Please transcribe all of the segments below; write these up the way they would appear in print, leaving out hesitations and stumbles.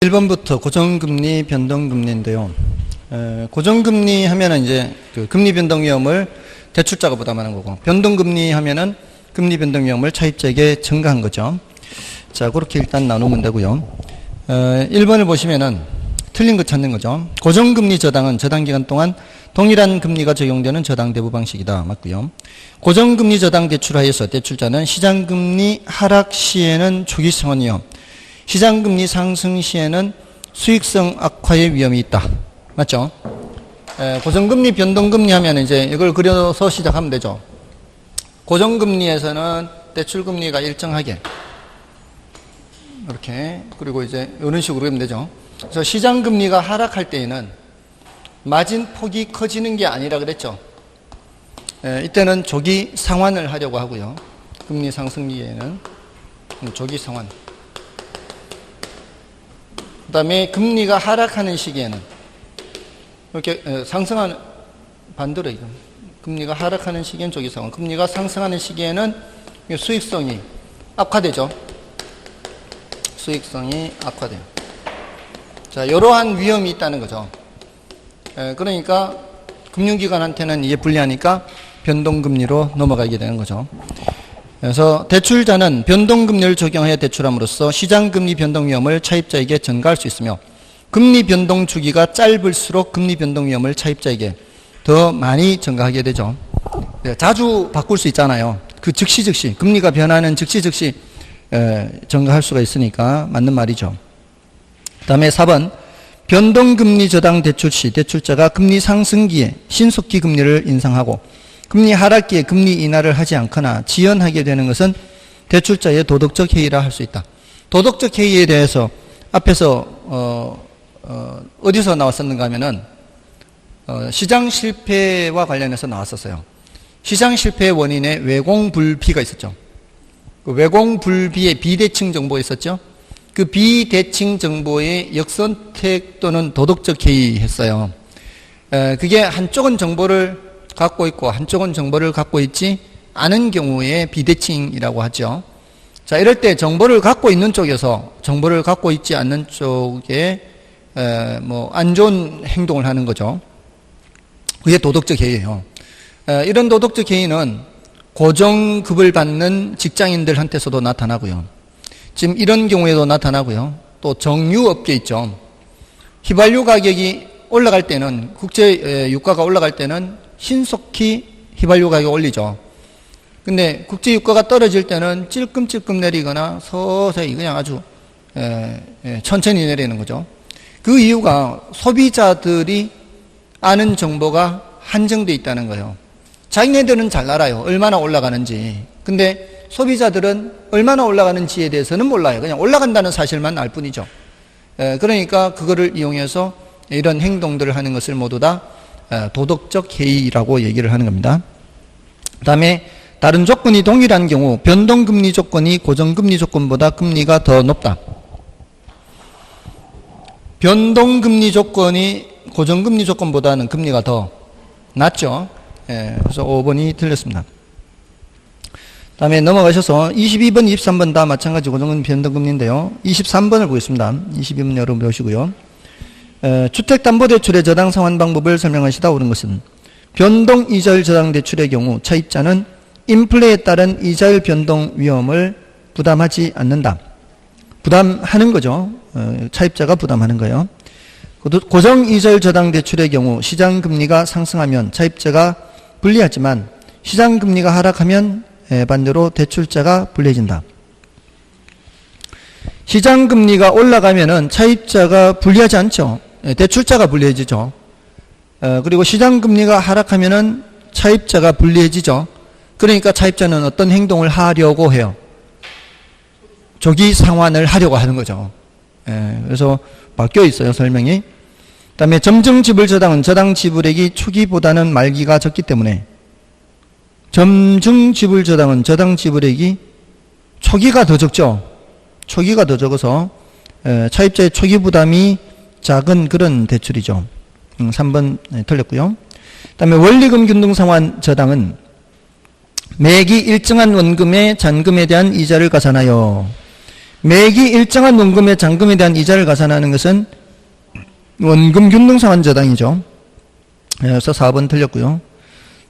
1번부터 고정금리, 변동금리인데요. 고정금리 하면은 이제 그 금리 변동 위험을 대출자가 부담하는 거고, 변동금리 하면은 금리 변동 위험을 차입자에게 증가한 거죠. 자, 그렇게 일단 나누면 되고요. 1번을 보시면은 틀린 거 찾는 거죠. 고정금리 저당은 저당 기간 동안 동일한 금리가 적용되는 저당 대부 방식이다. 맞고요. 고정금리 저당 대출하여서 대출자는 시장금리 하락 시에는 초기 상환 위험, 시장금리 상승 시에는 수익성 악화의 위험이 있다. 맞죠? 고정금리, 변동금리 하면 이제 이걸 그려서 시작하면 되죠. 고정금리에서는 대출금리가 일정하게 이렇게, 그리고 이제 이런 식으로 하면 되죠. 그래서 시장금리가 하락할 때에는 마진 폭이 커지는 게 아니라 그랬죠. 이때는 조기 상환을 하려고 하고요. 금리 상승기에는 조기 상환. 그 다음에 금리가 하락하는 시기에는 이렇게 상승하는, 반대로 이거. 금리가 하락하는 시기에는 조기 상환, 금리가 상승하는 시기에는 수익성이 악화되죠. 수익성이 악화돼요. 자, 이러한 위험이 있다는 거죠. 그러니까 금융기관한테는 이게 불리하니까 변동금리로 넘어가게 되는 거죠. 그래서 대출자는 변동금리를 적용하여 대출함으로써 시장금리 변동 위험을 차입자에게 전가할 수 있으며, 금리 변동 주기가 짧을수록 금리 변동 위험을 차입자에게 더 많이 전가하게 되죠. 자주 바꿀 수 있잖아요. 그 즉시 금리가 변하는 즉시 전가할 수가 있으니까 맞는 말이죠. 그 다음에 4번, 변동금리 저당 대출 시 대출자가 금리 상승기에 신속히 금리를 인상하고 금리 하락기에 금리 인하를 하지 않거나 지연하게 되는 것은 대출자의 도덕적 해이라 할 수 있다. 도덕적 해이에 대해서 앞에서 어디서 나왔었는가 하면은 시장 실패와 관련해서 나왔었어요. 시장 실패의 원인에 외공불비가 있었죠. 그 외공불비의 비대칭 정보가 있었죠. 그 비대칭 정보의 역선택 또는 도덕적 해이했어요. 그게 한쪽은 정보를 갖고 있고 한쪽은 정보를 갖고 있지 않은 경우에 비대칭이라고 하죠. 자, 이럴 때 정보를 갖고 있는 쪽에서 정보를 갖고 있지 않는 쪽에 안 좋은 행동을 하는 거죠. 그게 도덕적 해이예요. 이런 도덕적 해이는 고정급을 받는 직장인들한테서도 나타나고요. 지금 이런 경우에도 나타나고요. 또 정유업계 있죠. 휘발유 가격이 올라갈 때는, 국제 유가가 올라갈 때는 신속히 휘발유 가격을 올리죠. 근데 국제 유가가 떨어질 때는 찔끔찔끔 내리거나 서서히 그냥 아주 천천히 내리는 거죠. 그 이유가 소비자들이 아는 정보가 한정되어 있다는 거예요. 자기네들은 잘 알아요. 얼마나 올라가는지. 근데 소비자들은 얼마나 올라가는지에 대해서는 몰라요. 그냥 올라간다는 사실만 알 뿐이죠. 그러니까 그거를 이용해서 이런 행동들을 하는 것을 모두 다 도덕적 해이라고 얘기를 하는 겁니다. 그 다음에 다른 조건이 동일한 경우 변동금리 조건이 고정금리 조건보다 금리가 더 높다. 변동금리 조건이 고정금리 조건보다는 금리가 더 낮죠. 그래서 5번이 틀렸습니다. 다음에 넘어가셔서 22번, 23번 다 마찬가지 고정금리 변동금리인데요. 23번을 보겠습니다. 22번 여러분 보시고요. 주택담보대출의 저당 상환 방법을 설명하시다 옳은 것은 변동이자율 저당 대출의 경우 차입자는 인플레에 따른 이자율 변동 위험을 부담하지 않는다. 부담하는 거죠. 차입자가 부담하는 거예요. 고정이자율 저당 대출의 경우 시장금리가 상승하면 차입자가 불리하지만 시장금리가 하락하면 반대로 대출자가 불리해진다. 시장금리가 올라가면은 차입자가 불리하지 않죠. 대출자가 불리해지죠. 그리고 시장금리가 하락하면은 차입자가 불리해지죠. 그러니까 차입자는 어떤 행동을 하려고 해요? 조기 상환을 하려고 하는 거죠. 그래서 바뀌어 있어요, 설명이. 그 다음에 점증지불 저당은 저당 지불액이 초기보다는 말기가 적기 때문에 점증지불 저당은 저당 지불액이 초기가 더 적죠. 초기가 더 적어서 차입자의 초기 부담이 작은 그런 대출이죠. 3번 틀렸고요. 그 다음에 원리금 균등상환 저당은 매기 일정한 원금의 잔금에 대한 이자를 가산하여 매기 일정한 원금의 잔금에 대한 이자를 가산하는 것은 원금 균등상환 저당이죠. 그래서 4번 틀렸고요.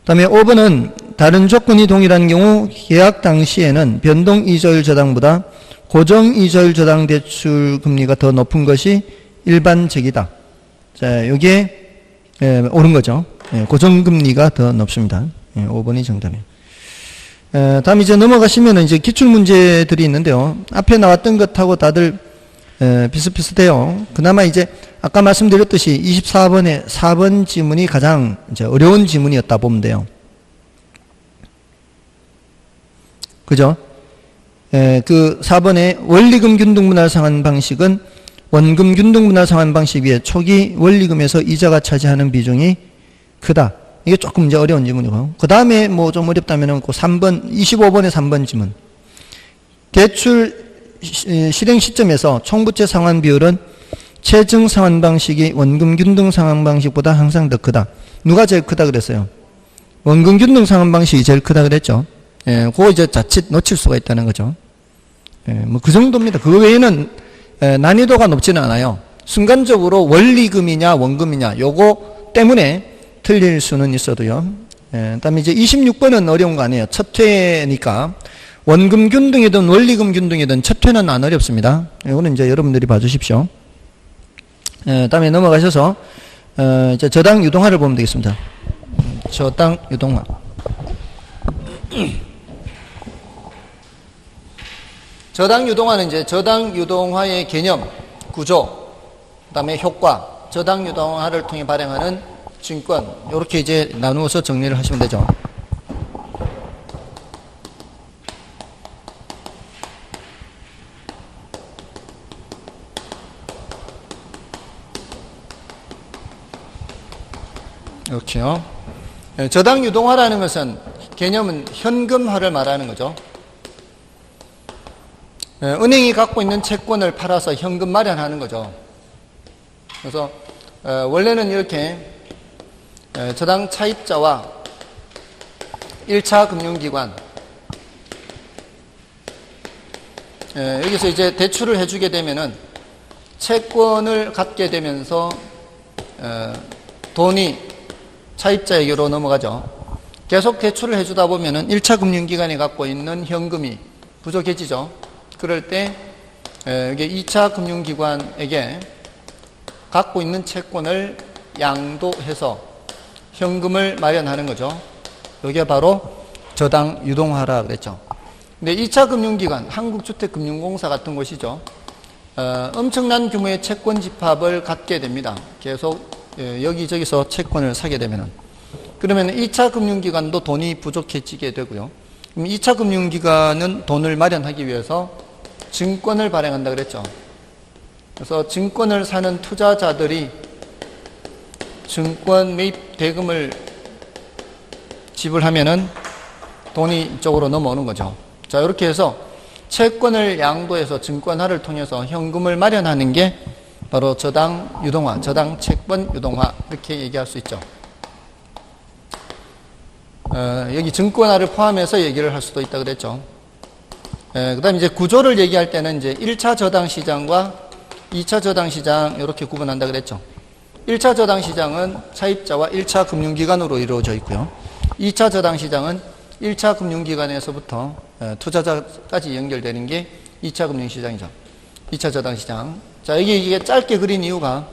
그 다음에 5번은 다른 조건이 동일한 경우 계약 당시에는 변동 이자율 저당보다 고정 이자율 저당 대출 금리가 더 높은 것이 일반적이다. 자, 여기에 옳은 거죠. 고정 금리가 더 높습니다. 5번이 정답이에요. 다음 이제 넘어가시면 이제 기출 문제들이 있는데요. 앞에 나왔던 것하고 다들 비슷비슷해요. 그나마 이제 아까 말씀드렸듯이 24번에 4번 지문이 가장 이제 어려운 지문이었다 보면 돼요. 그죠? 그 4번에 원리금 균등분할 상환 방식은 원금 균등분할 상환 방식 위에 초기 원리금에서 이자가 차지하는 비중이 크다. 이게 조금 이제 어려운 지문이고. 그 다음에 뭐 좀 어렵다면은 그 3번, 25번의 3번 지문. 대출 실행 시점에서 총부채 상환 비율은 체증 상환 방식이 원금 균등 상환 방식보다 항상 더 크다. 누가 제일 크다 그랬어요? 원금 균등 상환 방식이 제일 크다 그랬죠. 그거 이제 자칫 놓칠 수가 있다는 거죠. 뭐 그 정도입니다. 그 외에는 난이도가 높지는 않아요. 순간적으로 원리금이냐 원금이냐 요거 때문에 틀릴 수는 있어도요. 그다음에 이제 26번은 어려운 거 아니에요. 첫 회니까 원금 균등이든 원리금 균등이든 첫 회는 안 어렵습니다. 이거는 이제 여러분들이 봐주십시오. 다음에 넘어가셔서 이제 저당 유동화를 보면 되겠습니다. 저당 유동화. 저당 유동화는 이제 저당 유동화의 개념, 구조, 그다음에 효과, 저당 유동화를 통해 발행하는 증권, 이렇게 이제 나누어서 정리를 하시면 되죠. 이렇게요. 저당 유동화라는 것은 개념은 현금화를 말하는 거죠. 은행이 갖고 있는 채권을 팔아서 현금 마련하는 거죠. 그래서 원래는 이렇게 저당 차입자와 1차 금융기관 여기서 이제 대출을 해주게 되면은 채권을 갖게 되면서 돈이 차입자에게로 넘어가죠. 계속 대출을 해주다 보면은 1차 금융기관이 갖고 있는 현금이 부족해지죠. 그럴 때 여기 2차 금융기관에게 갖고 있는 채권을 양도해서 현금을 마련하는 거죠. 이게 바로 저당 유동화라 그랬죠. 근데 2차 금융기관, 한국주택금융공사 같은 곳이죠. 엄청난 규모의 채권 집합을 갖게 됩니다. 계속 여기저기서 채권을 사게 되면은. 그러면 2차 금융기관도 돈이 부족해지게 되고요. 그럼 2차 금융기관은 돈을 마련하기 위해서 증권을 발행한다 그랬죠. 그래서 증권을 사는 투자자들이 증권 매입 대금을 지불하면은 돈이 이쪽으로 넘어오는 거죠. 자, 이렇게 해서 채권을 양도해서 증권화를 통해서 현금을 마련하는 게 바로 저당 유동화, 저당 채권 유동화 이렇게 얘기할 수 있죠. 여기 증권화를 포함해서 얘기를 할 수도 있다 그랬죠. 그 다음에 이제 구조를 얘기할 때는 이제 1차 저당 시장과 2차 저당 시장 이렇게 구분한다 그랬죠. 1차 저당 시장은 차입자와 1차 금융기관으로 이루어져 있고요. 2차 저당 시장은 1차 금융기관에서부터 투자자까지 연결되는 게 2차 금융시장이죠. 2차 저당 시장. 자, 이게 짧게 그린 이유가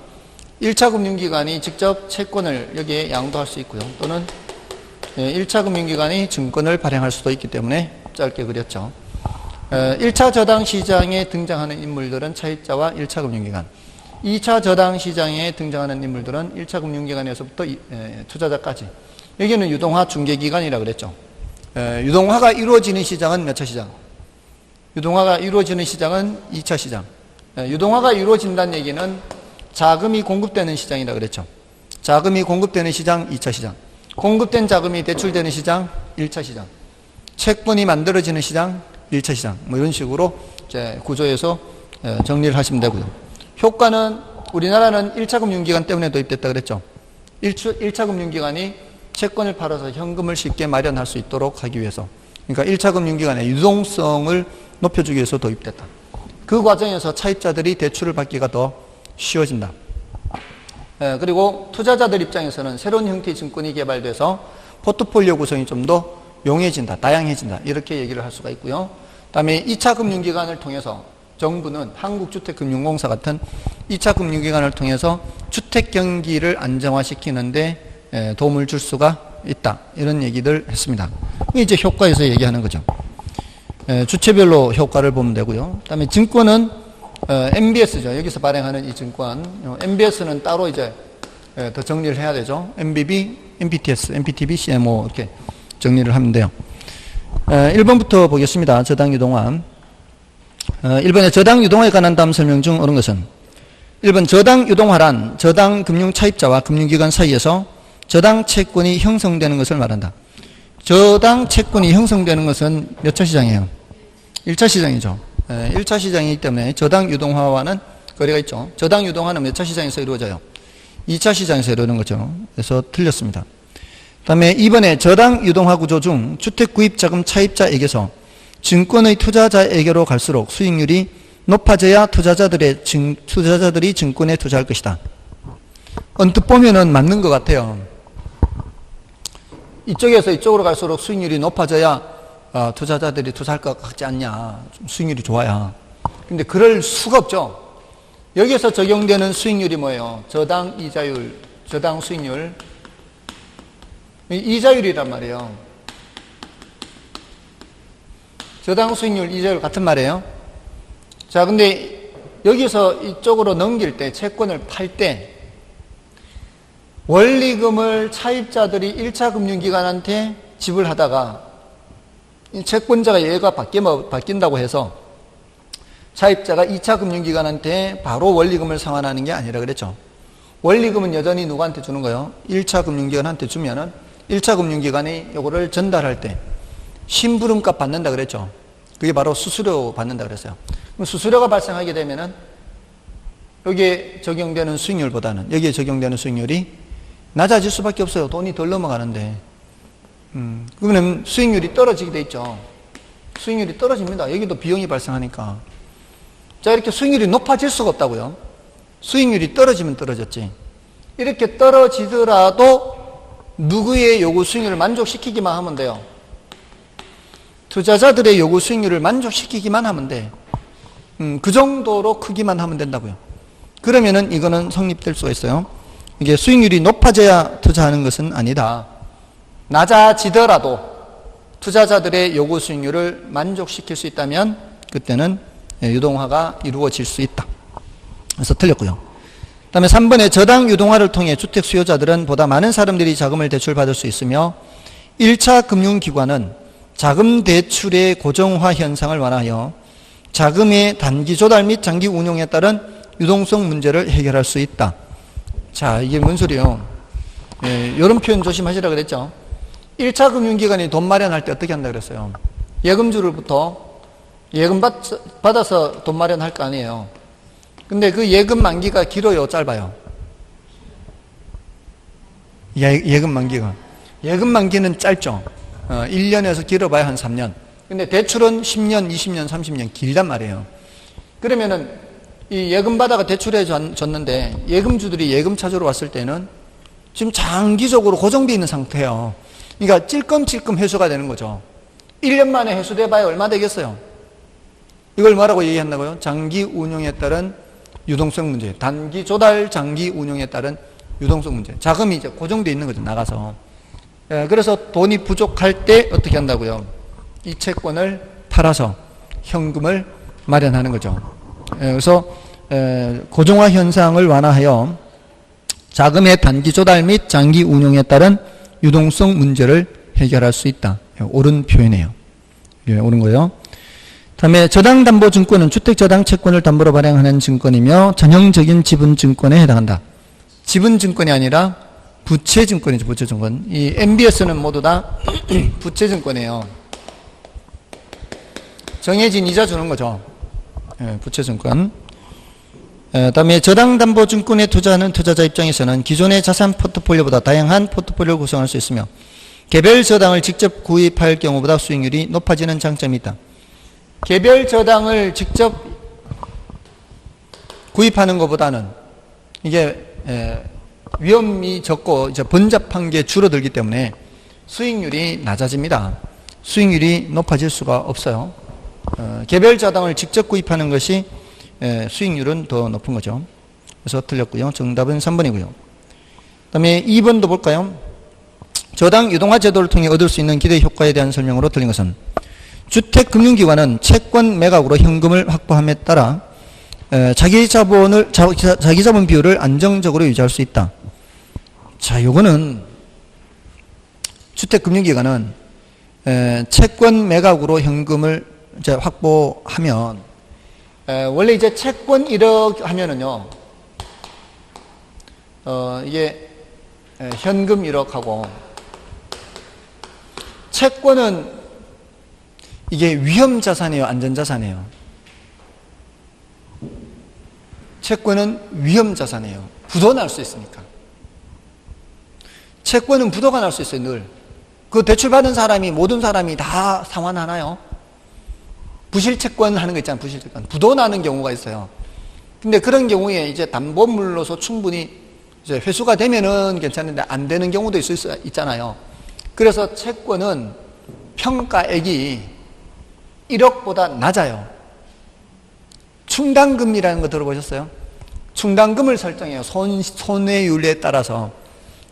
1차 금융기관이 직접 채권을 여기에 양도할 수 있고요. 또는 1차 금융기관이 증권을 발행할 수도 있기 때문에 짧게 그렸죠. 1차 저당 시장에 등장하는 인물들은 차입자와 1차 금융기관. 2차 저당 시장에 등장하는 인물들은 1차 금융기관에서부터 투자자까지. 여기는 유동화 중개기관이라고 그랬죠. 유동화가 이루어지는 시장은 몇 차 시장? 유동화가 이루어지는 시장은 2차 시장. 유동화가 이루어진다는 얘기는 자금이 공급되는 시장이라고 그랬죠. 자금이 공급되는 시장 2차 시장. 공급된 자금이 대출되는 시장 1차 시장. 채권이 만들어지는 시장 1차 시장. 뭐 이런 식으로 이제 구조에서 정리를 하시면 되고요. 효과는 우리나라는 1차 금융기관 때문에 도입됐다 그랬죠. 1차 금융기관이 채권을 팔아서 현금을 쉽게 마련할 수 있도록 하기 위해서. 그러니까 1차 금융기관의 유동성을 높여주기 위해서 도입됐다. 그 과정에서 차입자들이 대출을 받기가 더 쉬워진다. 그리고 투자자들 입장에서는 새로운 형태의 증권이 개발돼서 포트폴리오 구성이 좀 더 용해진다, 다양해진다, 이렇게 얘기를 할 수가 있고요. 다음에 2차 금융기관을 통해서 정부는 한국주택금융공사 같은 2차 금융기관을 통해서 주택 경기를 안정화시키는데 도움을 줄 수가 있다, 이런 얘기들 했습니다. 이게 이제 효과에서 얘기하는 거죠. 주체별로 효과를 보면 되고요. 그다음에 증권은 MBS죠. 여기서 발행하는 이 증권, MBS는 따로 이제 더 정리를 해야 되죠. MBB, MPTS, MPTB, CMO 이렇게 정리를 하면 돼요. 1번부터 보겠습니다. 저당 유동화. 1번에 저당 유동화에 관한 다음 설명 중 옳은 것은 1번 저당 유동화란 저당 금융 차입자와 금융기관 사이에서 저당 채권이 형성되는 것을 말한다. 저당 채권이 형성되는 것은 몇 차 시장이에요? 1차 시장이죠. 1차 시장이기 때문에 저당 유동화와는 거리가 있죠. 저당 유동화는 몇 차 시장에서 이루어져요? 2차 시장에서 이루어지는 거죠. 그래서 틀렸습니다. 그 다음에 2번에 저당 유동화 구조 중 주택 구입 자금 차입자에게서 증권의 투자자에게로 갈수록 수익률이 높아져야 투자자들이 증권에 투자할 것이다. 언뜻 보면은 맞는 것 같아요. 이쪽에서 이쪽으로 갈수록 수익률이 높아져야 투자자들이 투자할 것 같지 않냐. 수익률이 좋아야. 근데 그럴 수가 없죠. 여기서 적용되는 수익률이 뭐예요? 저당 이자율, 저당 수익률. 이자율이란 말이에요. 저당 수익률, 이자율 같은 말이에요. 자, 근데 여기서 이쪽으로 넘길 때, 채권을 팔 때, 원리금을 차입자들이 1차 금융기관한테 지불하다가 채권자가 얘가 바뀐다고 해서 차입자가 2차 금융기관한테 바로 원리금을 상환하는 게 아니라 그랬죠. 원리금은 여전히 누구한테 주는 거예요? 1차 금융기관한테 주면은 1차 금융기관이 요거를 전달할 때 심부름값 받는다 그랬죠. 그게 바로 수수료 받는다 그랬어요. 그럼 수수료가 발생하게 되면은 여기에 적용되는 수익률보다는 여기에 적용되는 수익률이 낮아질 수밖에 없어요. 돈이 덜 넘어가는데. 그러면 수익률이 떨어지게 돼 있죠. 수익률이 떨어집니다. 여기도 비용이 발생하니까. 자, 이렇게 수익률이 높아질 수가 없다고요. 수익률이 떨어지면 떨어졌지. 이렇게 떨어지더라도 누구의 요구 수익률을 만족시키기만 하면 돼요. 투자자들의 요구 수익률을 만족시키기만 하면 돼. 그 정도로 크기만 하면 된다고요. 그러면은 이거는 성립될 수가 있어요. 이게 수익률이 높아져야 투자하는 것은 아니다. 낮아지더라도 투자자들의 요구 수익률을 만족시킬 수 있다면 그때는 유동화가 이루어질 수 있다. 그래서 틀렸고요. 그 다음에 3번에 저당 유동화를 통해 주택 수요자들은 보다 많은 사람들이 자금을 대출받을 수 있으며 1차 금융기관은 자금 대출의 고정화 현상을 완화하여 자금의 단기 조달 및 장기 운용에 따른 유동성 문제를 해결할 수 있다. 자, 이게 뭔 소리예요? 이런 표현 조심하시라 그랬죠. 1차 금융기관이 돈 마련할 때 어떻게 한다 그랬어요? 예금주로부터 예금 받아서 돈 마련할 거 아니에요. 근데 그 예금 만기가 길어요, 짧아요? 예금 만기가. 예금 만기는 짧죠. 1년에서 길어봐야 한 3년. 근데 대출은 10년, 20년, 30년 길단 말이에요. 그러면은 이 예금 받아가 대출해 줬는데 예금주들이 예금 찾으러 왔을 때는 지금 장기적으로 고정돼 있는 상태예요. 그러니까 찔끔찔끔 회수가 되는 거죠. 1년 만에 회수돼 봐야 얼마 되겠어요? 이걸 뭐라고 얘기한다고요? 장기 운용에 따른 유동성 문제. 단기 조달 장기 운용에 따른 유동성 문제. 자금이 이제 고정돼 있는 거죠, 나가서. 그래서 돈이 부족할 때 어떻게 한다고요? 이 채권을 팔아서 현금을 마련하는 거죠. 그래서 고정화 현상을 완화하여 자금의 단기 조달 및 장기 운용에 따른 유동성 문제를 해결할 수 있다. 옳은 표현이에요. 옳은 거예요. 다음에 저당담보증권은 주택저당 채권을 담보로 발행하는 증권이며 전형적인 지분증권에 해당한다. 지분증권이 아니라 부채증권이죠. 부채증권. 이 MBS는 모두 다 부채증권이에요. 정해진 이자 주는 거죠. 부채증권. 다음에 저당담보증권에 투자하는 투자자 입장에서는 기존의 자산 포트폴리오보다 다양한 포트폴리오를 구성할 수 있으며 개별 저당을 직접 구입할 경우보다 수익률이 높아지는 장점이 있다. 개별 저당을 직접 구입하는 것보다는 이게 위험이 적고 이제 번잡한 게 줄어들기 때문에 수익률이 낮아집니다. 수익률이 높아질 수가 없어요. 개별 자동을 직접 구입하는 것이 수익률은 더 높은 거죠. 그래서 틀렸고요. 정답은 3번이고요. 그 다음에 2번도 볼까요? 저당 유동화 제도를 통해 얻을 수 있는 기대 효과에 대한 설명으로 틀린 것은 주택금융기관은 채권 매각으로 현금을 확보함에 따라 자기 자본 비율을 안정적으로 유지할 수 있다. 자, 요거는 주택금융기관은 채권 매각으로 현금을 이제 확보하면 원래 이제 채권 1억 하면은요, 이게 현금 1억하고 채권은 이게 위험자산이에요, 안전자산이에요? 채권은 위험자산이에요. 부도 날 수 있으니까. 채권은 부도가 날 수 있어요, 늘. 그 대출받은 사람이, 모든 사람이 다 상환하나요? 부실채권 하는 거 있잖아요, 부실채권. 부도 나는 경우가 있어요. 근데 그런 경우에 이제 담보물로서 충분히 이제 회수가 되면은 괜찮은데 안 되는 경우도 있잖아요. 그래서 채권은 평가액이 1억보다 낮아요. 충당금이라는 거 들어보셨어요? 충당금을 설정해요. 손해율에 따라서.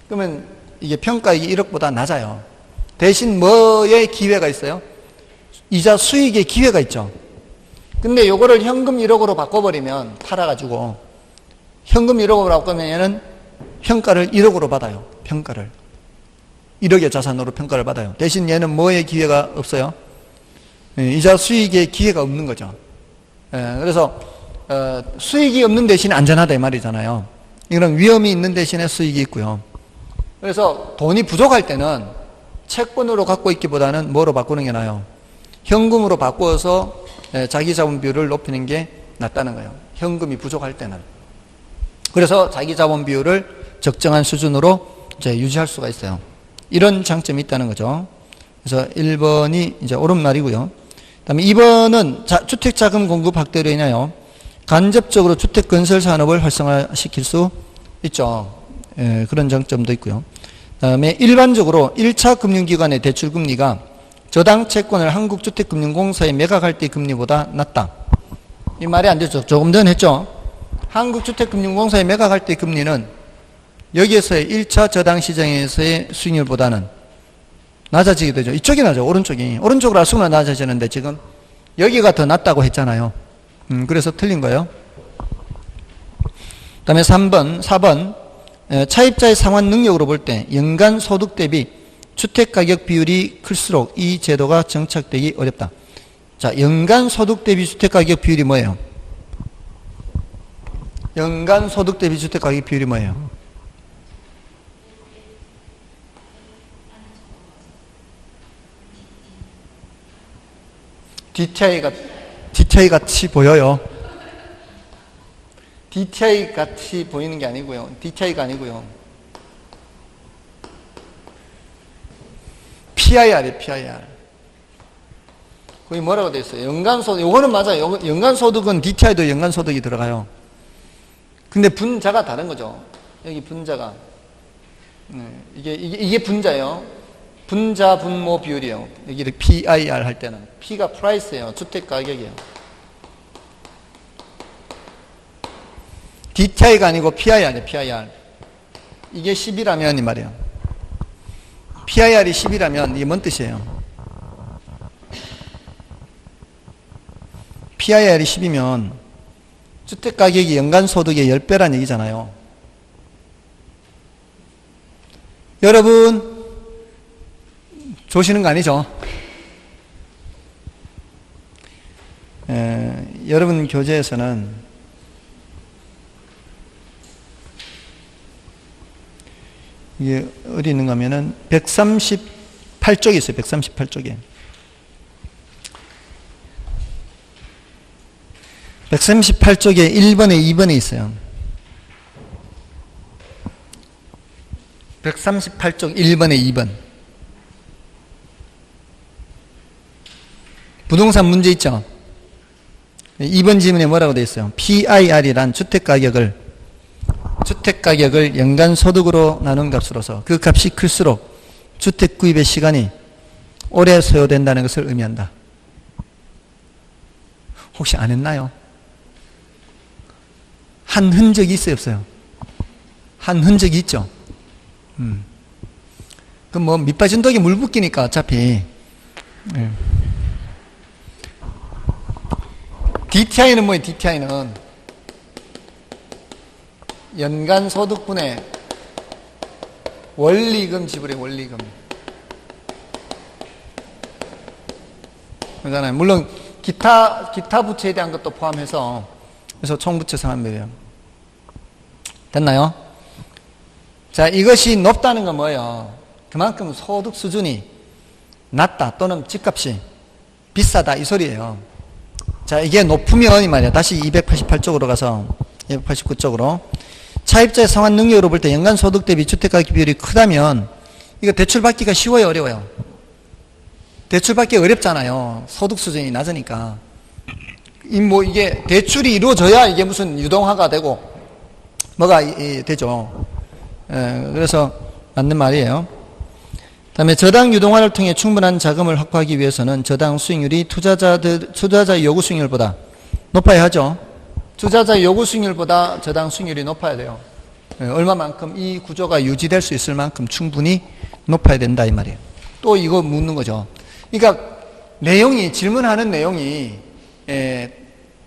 그러면 이게 평가액이 1억보다 낮아요. 대신 뭐에 기회가 있어요? 이자 수익의 기회가 있죠. 근데 요거를 현금 1억으로 바꿔버리면, 팔아가지고 현금 1억으로 바꾸면 평가를 1억으로 받아요. 평가를 1억의 자산으로 평가를 받아요. 대신 얘는 뭐의 기회가 없어요? 이자 수익의 기회가 없는 거죠. 그래서 수익이 없는 대신에 안전하다 이 말이잖아요. 이런 위험이 있는 대신에 수익이 있고요. 그래서 돈이 부족할 때는 채권으로 갖고 있기보다는 뭐로 바꾸는 게 나아요? 현금으로 바꿔서 자기 자본 비율을 높이는 게 낫다는 거예요. 현금이 부족할 때는. 그래서 자기 자본 비율을 적정한 수준으로 이제 유지할 수가 있어요. 이런 장점이 있다는 거죠. 그래서 1번이 이제 옳은 말이고요. 그다음에 2번은 주택자금 공급 확대로 인하여 간접적으로 주택 건설 산업을 활성화시킬 수 있죠. 그런 장점도 있고요. 그다음에 일반적으로 1차 금융기관의 대출 금리가 저당 채권을 한국주택금융공사에 매각할 때 금리보다 낮다. 이 말이 안 되죠. 조금 전에 했죠. 한국주택금융공사에 매각할 때 금리는 여기에서의 1차 저당 시장에서의 수익률보다는 낮아지게 되죠. 이쪽이 낮아요. 오른쪽이. 오른쪽으로 할수록 낮아지는데 지금 여기가 더 낮다고 했잖아요. 그래서 틀린 거예요. 그 다음에 4번. 차입자의 상환 능력으로 볼 때 연간 소득 대비 주택가격 비율이 클수록 이 제도가 정착되기 어렵다. 자, 연간 소득 대비 주택가격 비율이 뭐예요? 연간 소득 대비 주택가격 비율이 뭐예요? DTI 같이 보여요. DTI 같이 보이는 게 아니고요. DTI가 아니고요. PIR이에요, PIR. 거기 뭐라고 돼 있어요? 연간소득, 요거는 맞아요. 연간소득은 DTI도 연간소득이 들어가요. 근데 분자가 다른 거죠. 여기 분자가. 이게 분자예요. 분자 분모 비율이에요. 여기를 PIR 할 때는. P가 프라이스예요. 주택 가격이에요. DTI가 아니고 PIR이에요, PIR. 이게 10이라면 이 말이에요. PIR이 10이라면 이게 뭔 뜻이에요? PIR이 10이면 주택가격이 연간소득의 10배란 얘기잖아요. 여러분 조시는 거 아니죠? 여러분 교재에서는 이게 어디 있는가 하면은 138쪽에 있어요. 138쪽에. 138쪽에 1번에 2번에 있어요. 138쪽 1번에 2번. 부동산 문제 있죠? 2번 지문에 뭐라고 되어 있어요? PIR이란 주택가격을 연간 소득으로 나눈 값으로서 그 값이 클수록 주택 구입의 시간이 오래 소요된다는 것을 의미한다. 혹시 안 했나요? 한 흔적이 있어요, 없어요? 한 흔적이 있죠. 그럼 뭐 밑빠진 독에 물 붓기니까 어차피. DTI는 뭐예요? DTI는 연간 소득분의 원리금 지불의 원리금. 그러잖아요. 물론 기타 부채에 대한 것도 포함해서 그래서 총부채 상환비예요. 됐나요? 자, 이것이 높다는 건 뭐예요? 그만큼 소득 수준이 낮다 또는 집값이 비싸다 이 소리예요. 자, 이게 높으면 이 말이야. 다시 288쪽으로 가서 289쪽으로 차입자의 상환 능력으로 볼 때 연간 소득 대비 주택가격 비율이 크다면 이거 대출받기가 쉬워요, 어려워요? 대출받기가 어렵잖아요. 소득 수준이 낮으니까. 이게 대출이 이루어져야 이게 무슨 유동화가 되고 뭐가 되죠. 그래서 맞는 말이에요. 다음에 저당 유동화를 통해 충분한 자금을 확보하기 위해서는 저당 수익률이 투자자의 요구 수익률보다 높아야 하죠. 투자자의 요구 수익률보다 저당 수익률이 높아야 돼요. 얼마만큼 이 구조가 유지될 수 있을 만큼 충분히 높아야 된다 이 말이에요. 또 이거 묻는 거죠. 그러니까 내용이 질문하는 내용이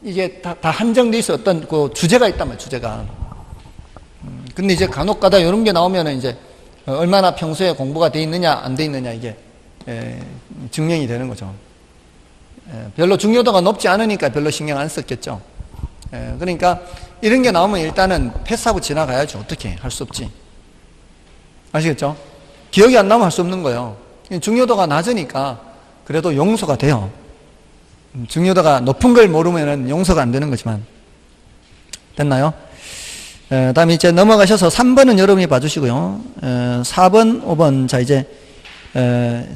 이게 다 한정돼 있어. 어떤 그 주제가 있단 말이에요. 주제가. 근데 이제 간혹가다 이런 게 나오면은 이제 얼마나 평소에 공부가 돼 있느냐 안 돼 있느냐 이게 증명이 되는 거죠. 별로 중요도가 높지 않으니까 별로 신경 안 썼겠죠. 그러니까 이런 게 나오면 일단은 패스하고 지나가야죠. 어떻게 할 수 없지. 아시겠죠? 기억이 안 나면 할 수 없는 거예요. 중요도가 낮으니까 그래도 용서가 돼요. 중요도가 높은 걸 모르면은 용서가 안 되는 거지만. 됐나요? 다음에 이제 넘어가셔서 3번은 여러분이 봐주시고요. 4번, 5번. 자, 이제,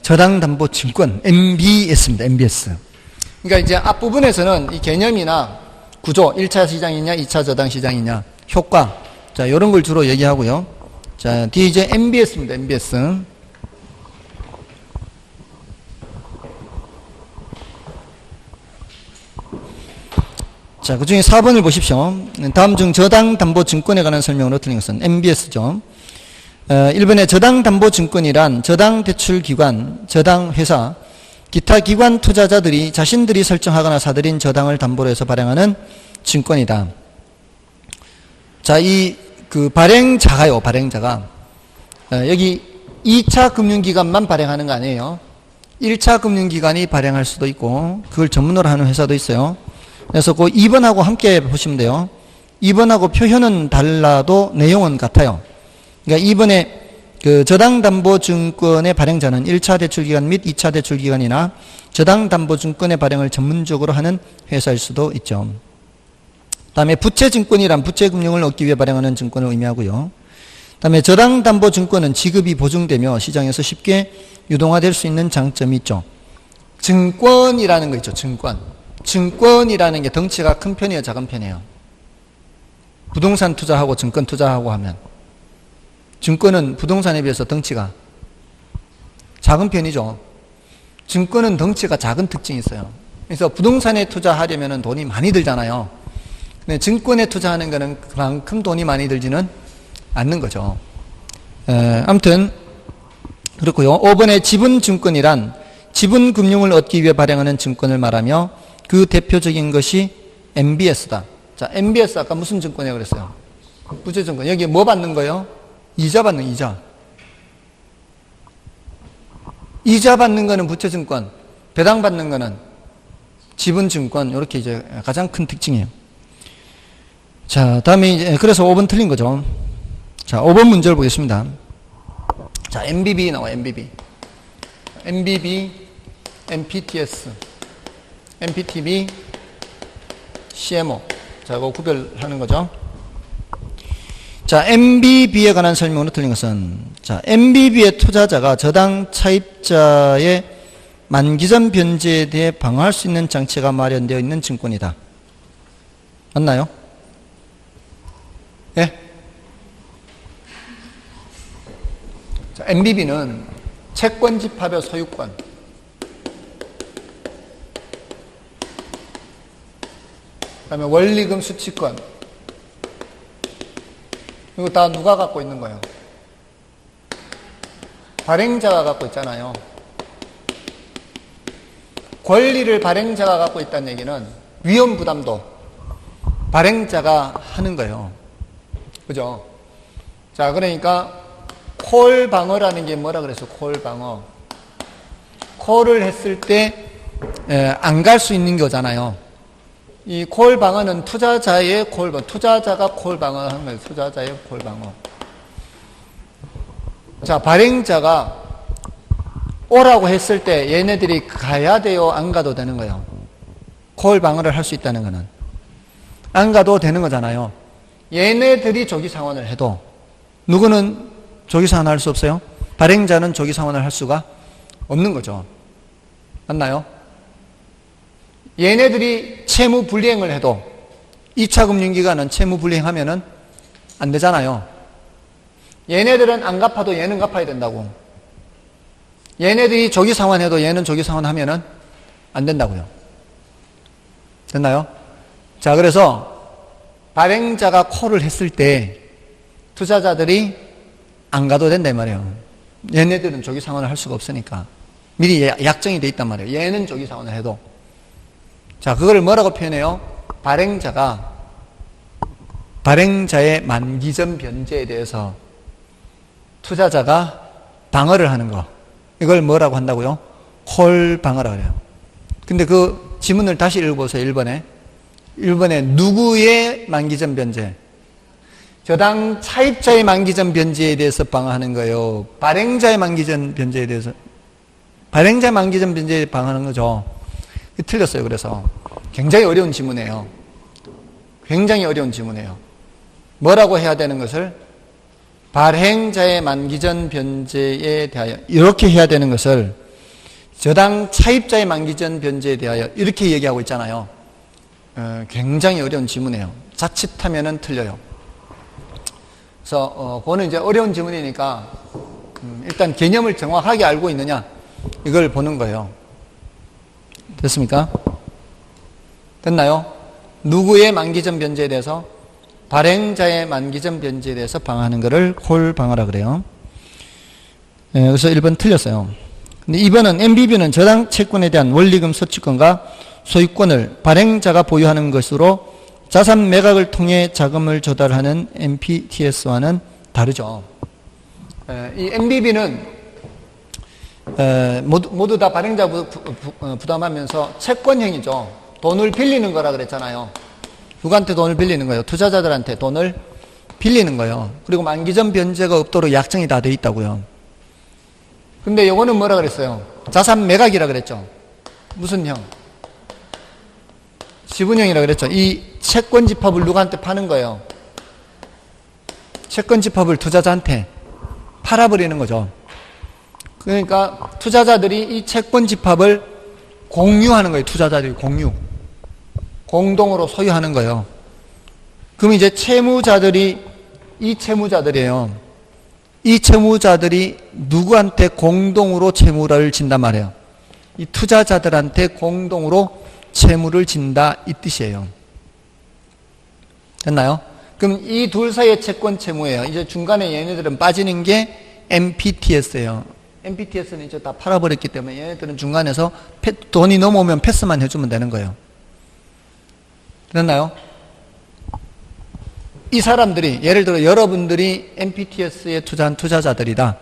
저당담보증권, MBS입니다. MBS. 그러니까 이제 앞부분에서는 이 개념이나 구조, 1차 시장이냐, 2차 저당 시장이냐, 효과. 자, 이런 걸 주로 얘기하고요. 자, 뒤에 이제 MBS입니다. MBS. 자, 그 중에 4번을 보십시오. 다음 중 저당담보증권에 관한 설명으로 틀린 것은 MBS죠. 1번에 저당담보증권이란 저당대출기관, 저당회사, 기타 기관 투자자들이 자신들이 설정하거나 사들인 저당을 담보로 해서 발행하는 증권이다. 자, 그 발행자가요, 발행자가. 여기 2차 금융기관만 발행하는 거 아니에요. 1차 금융기관이 발행할 수도 있고, 그걸 전문으로 하는 회사도 있어요. 그래서 그 2번하고 함께 보시면 돼요. 2번하고 표현은 달라도 내용은 같아요. 그러니까 2번에 그 저당담보증권의 발행자는 1차 대출기관 및 2차 대출기관이나 저당담보증권의 발행을 전문적으로 하는 회사일 수도 있죠. 다음에 부채증권이란 부채금융을 얻기 위해 발행하는 증권을 의미하고요. 다음에 저당담보증권은 지급이 보증되며 시장에서 쉽게 유동화될 수 있는 장점이 있죠. 증권이라는 거 있죠. 증권이라는 게 덩치가 큰 편이에요, 작은 편이에요? 부동산 투자하고 증권 투자하고 하면 증권은 부동산에 비해서 덩치가 작은 편이죠. 증권은 덩치가 작은 특징이 있어요. 그래서 부동산에 투자하려면 돈이 많이 들잖아요. 근데 증권에 투자하는 거는 그만큼 돈이 많이 들지는 않는 거죠. 아무튼 그렇고요. 5번에 지분증권이란 지분금융을 얻기 위해 발행하는 증권을 말하며 그 대표적인 것이 MBS다. 자, MBS 아까 무슨 증권이라고 그랬어요? 부채증권. 여기 뭐 받는 거예요? 이자 받는 이자. 이자 받는 거는 부채증권, 배당 받는 거는 지분증권. 이렇게 이제 가장 큰 특징이에요. 자, 다음에 이제 그래서 5번 틀린 거죠. 자, 5번 문제를 보겠습니다. 자, MBB 나와, MBB. MBB, MPTS. MPTB, CMO. 자, 이거 구별하는 거죠. 자, MBB에 관한 설명으로 틀린 것은, 자, MBB의 투자자가 저당 차입자의 만기전 변제에 대해 방어할 수 있는 장치가 마련되어 있는 증권이다. 맞나요? 예? 자, MBB는 채권 집합의 소유권. 그다음에 원리금 수취권. 이거 다 누가 갖고 있는 거예요? 발행자가 갖고 있잖아요. 권리를 발행자가 갖고 있다는 얘기는 위험 부담도 발행자가 하는 거예요. 그죠? 자, 그러니까 콜 방어라는 게 뭐라 그랬어요? 콜 방어. 콜을 했을 때 안 갈 수 있는 거잖아요. 이 콜 방어는 투자자의 콜 방어, 투자자가 콜 방어하는 거예요. 투자자의 콜 방어. 자, 발행자가 오라고 했을 때 얘네들이 가야 돼요? 안 가도 되는 거예요? 콜 방어를 할 수 있다는 거는. 안 가도 되는 거잖아요. 얘네들이 조기 상환을 해도 누구는 조기 상환할 수 없어요? 발행자는 조기 상환을 할 수가 없는 거죠. 맞나요? 얘네들이 채무 불이행을 해도 2차 금융기관은 채무 불이행하면은 안 되잖아요. 얘네들은 안 갚아도 얘는 갚아야 된다고. 얘네들이 조기 상환해도 얘는 조기 상환하면은 안 된다고요. 됐나요? 자, 그래서 발행자가 콜을 했을 때 투자자들이 안 가도 된다 이 말이에요. 얘네들은 조기 상환을 할 수가 없으니까. 미리 약정이 돼 있단 말이에요. 얘는 조기 상환을 해도. 자, 그걸 뭐라고 표현해요? 발행자의 만기 전 변제에 대해서 투자자가 방어를 하는 거. 이걸 뭐라고 한다고요? 콜 방어라고 해요. 근데 그 지문을 다시 읽어보세요. 1번에. 1번에 누구의 만기 전 변제? 저당 차입자의 만기 전 변제에 대해서 방어하는 거예요. 발행자의 만기 전 변제에 대해서. 발행자의 만기 전 변제에 방어하는 거죠. 틀렸어요. 그래서 굉장히 어려운 지문이에요. 굉장히 어려운 지문이에요. 뭐라고 해야 되는 것을 발행자의 만기 전 변제에 대하여 이렇게 해야 되는 것을 저당 차입자의 만기 전 변제에 대하여 이렇게 얘기하고 있잖아요. 굉장히 어려운 지문이에요. 자칫하면은 틀려요. 그래서 그거는 이제 어려운 지문이니까 일단 개념을 정확하게 알고 있느냐 이걸 보는 거예요. 됐습니까? 됐나요? 누구의 만기 전 변제에 대해서? 발행자의 만기 전 변제에 대해서 방어하는 것을 콜 방어라 그래요. 그래서 1번 틀렸어요. 근데 2번은 MBB는 저당 채권에 대한 원리금 소취권과 소유권을 발행자가 보유하는 것으로 자산 매각을 통해 자금을 조달하는 MPTS와는 다르죠. 이 MBB는 모두 다 발행자 부담하면서 채권형이죠. 돈을 빌리는 거라 그랬잖아요. 누구한테 돈을 빌리는 거예요? 투자자들한테 돈을 빌리는 거예요. 그리고 만기 전 변제가 없도록 약정이 다 돼 있다고요. 근데 요거는 뭐라 그랬어요? 자산 매각이라 그랬죠. 무슨 형? 지분형이라 그랬죠. 이 채권 집합을 누구한테 파는 거예요? 채권 집합을 투자자한테 팔아버리는 거죠. 그러니까 투자자들이 이 채권 집합을 공유하는 거예요. 투자자들이 공동으로 소유하는 거예요. 그럼 이제 이 채무자들이에요. 이 채무자들이 누구한테 공동으로 채무를 진단 말이에요. 이 투자자들한테 공동으로 채무를 진다 이 뜻이에요. 됐나요? 그럼 이 둘 사이의 채권 채무예요. 이제 중간에 얘네들은 빠지는 게 MPTS예요. MPTS는 이제 다 팔아버렸기 때문에 얘네들은 중간에서 돈이 넘어오면 패스만 해주면 되는 거예요. 됐나요? 이 사람들이 예를 들어 여러분들이 MPTS에 투자한 투자자들이다.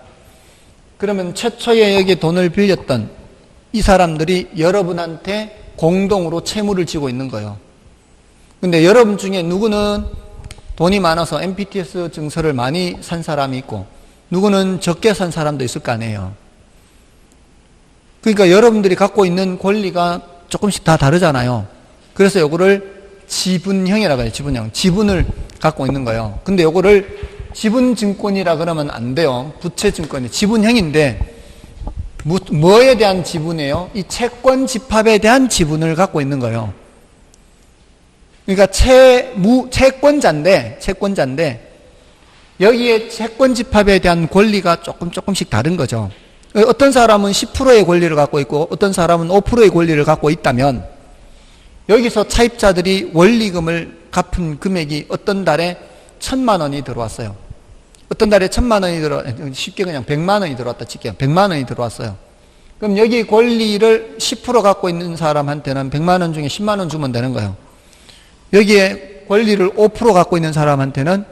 그러면 최초에 여기 돈을 빌렸던 이 사람들이 여러분한테 공동으로 채무를 지고 있는 거예요. 근데 여러분 중에 누구는 돈이 많아서 MPTS 증서를 많이 산 사람이 있고 누구는 적게 산 사람도 있을 거 아니에요. 그러니까 여러분들이 갖고 있는 권리가 조금씩 다 다르잖아요. 그래서 요거를 지분형이라고 해요. 지분형. 지분을 갖고 있는 거예요. 근데 요거를 지분증권이라 그러면 안 돼요. 부채증권이 지분형인데 뭐에 대한 지분이에요? 이 채권 집합에 대한 지분을 갖고 있는 거예요. 그러니까 채권자인데 여기에 채권 집합에 대한 권리가 조금씩 다른 거죠. 어떤 사람은 10%의 권리를 갖고 있고 어떤 사람은 5%의 권리를 갖고 있다면 여기서 차입자들이 원리금을 갚은 금액이 어떤 달에 1,000만 원이 들어왔어요. 어떤 달에 1,000만 원이 쉽게 그냥 100만 원이 들어왔다 칠게요. 100만 원이 들어왔어요. 그럼 여기 권리를 10% 갖고 있는 사람한테는 100만 원 중에 10만 원 주면 되는 거예요. 여기에 권리를 5% 갖고 있는 사람한테는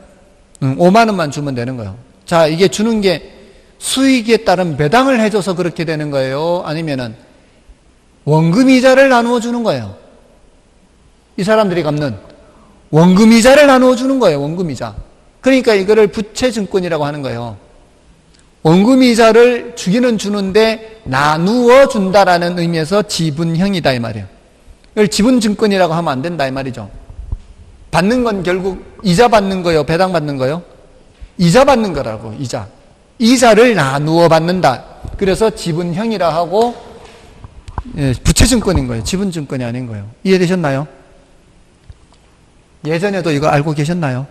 5만 원만 주면 되는 거예요. 자, 이게 주는 게 수익에 따른 배당을 해줘서 그렇게 되는 거예요? 아니면은 원금이자를 나누어 주는 거예요? 이 사람들이 갚는 원금이자를 나누어 주는 거예요. 원금이자. 그러니까 이거를 부채증권이라고 하는 거예요. 원금이자를 주기는 주는데 나누어 준다라는 의미에서 지분형이다 이 말이에요. 이걸 지분증권이라고 하면 안 된다 이 말이죠. 받는 건 결국 이자 받는 거요, 배당 받는 거요? 이자 받는 거라고, 이자. 이자를 나누어 받는다. 그래서 지분형이라 하고 부채증권인 거예요. 지분증권이 아닌 거예요. 이해되셨나요? 예전에도 이거 알고 계셨나요?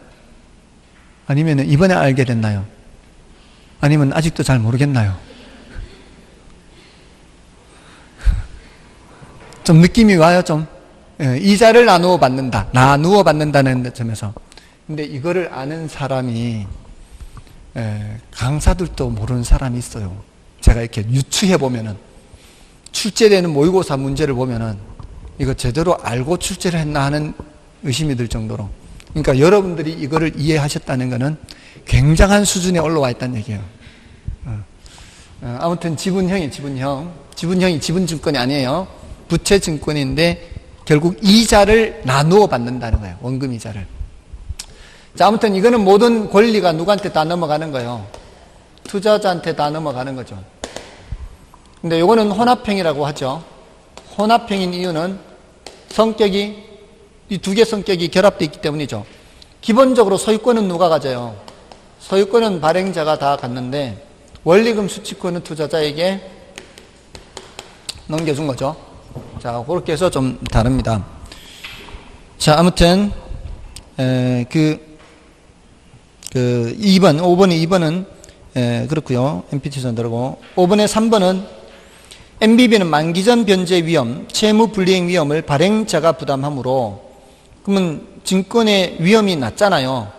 아니면 이번에 알게 됐나요? 아니면 아직도 잘 모르겠나요? 좀 느낌이 와요, 좀. 이자를 나누어 받는다. 나누어 받는다는 점에서. 근데 이거를 아는 사람이, 강사들도 모르는 사람이 있어요. 제가 이렇게 유추해 보면은, 출제되는 모의고사 문제를 보면은, 이거 제대로 알고 출제를 했나 하는 의심이 들 정도로. 그러니까 여러분들이 이거를 이해하셨다는 것은 굉장한 수준에 올라와 있다는 얘기예요. 아무튼 지분형이 지분증권이 아니에요. 부채증권인데 결국 이자를 나누어 받는다는 거예요. 원금 이자를. 자, 아무튼 이거는 모든 권리가 누구한테 다 넘어가는 거예요. 투자자한테 다 넘어가는 거죠. 근데 이거는 혼합형이라고 하죠. 혼합형인 이유는 성격이 이 두 개 성격이 결합되어 있기 때문이죠. 기본적으로 소유권은 누가 가져요? 소유권은 발행자가 다 갖는데 원리금 수취권은 투자자에게 넘겨준 거죠. 자, 그렇게 해서 좀 다릅니다. 자, 아무튼 5번에 2번은 그렇고요. MPT에서 다르고 5번에 3번은 MBB는 만기 전 변제 위험, 채무 불이행 위험을 발행자가 부담하므로 그러면 증권의 위험이 낮잖아요.